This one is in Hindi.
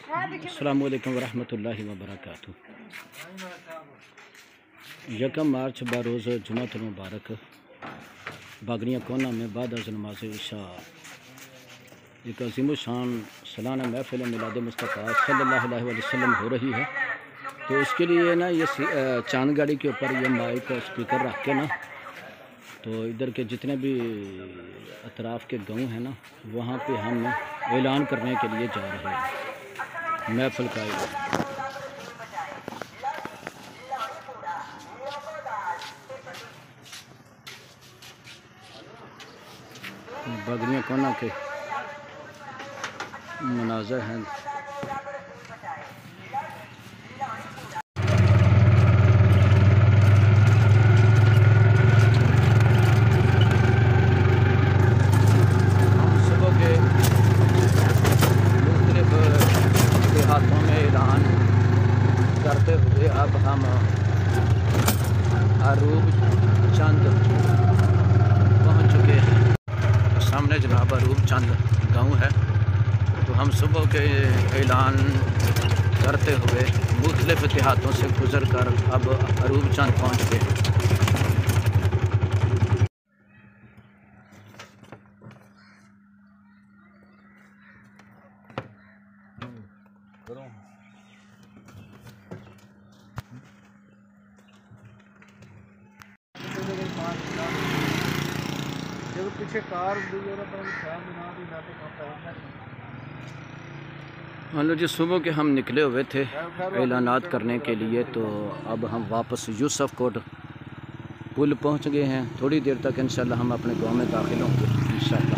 अस्सलाम वालेकुम रहमतुल्लाहि व बरकातुहू। 1 मार्च बरोज़ जुमातुल मुबारक बागनिया कोना में बाद अज़ नमाज़ इशा एक अज़ीम शान सालाना महफ़िल मिलाद मुस्तफ़ा सल्लल्लाहु अलैहि वसल्लम हो रही है। तो इसके लिए ना ये चांद गाड़ी के ऊपर ये माइक और स्पीकर रख के ना, तो इधर के जितने भी अतराफ़ के गाँव हैं ना, वहाँ पे हम ऐलान करने के लिए जा रहे हैं महफ़िल का। बागनिया कोना के मनाज़र हैं। हम सुबह के मुख्तलिफ देहातों में ऐलान करते हुए अब हम अरूब चंद पहुँच चुके हैं। सामने जनाब अरूब चंद गाँव है। तो हम सुबह के ऐलान करते हुए मुख्तलिफ देहातों से गुज़र कर अब अरूब चंद पहुँच गए। पीछे कार लो जी, सुबह के हम निकले हुए थे ऐलानात करने के लिए। तो अब हम वापस यूसुफ कोट पुल पहुंच गए हैं। थोड़ी देर तक इंशाल्लाह हम अपने गांव में दाखिल होंगे इंशाल्लाह।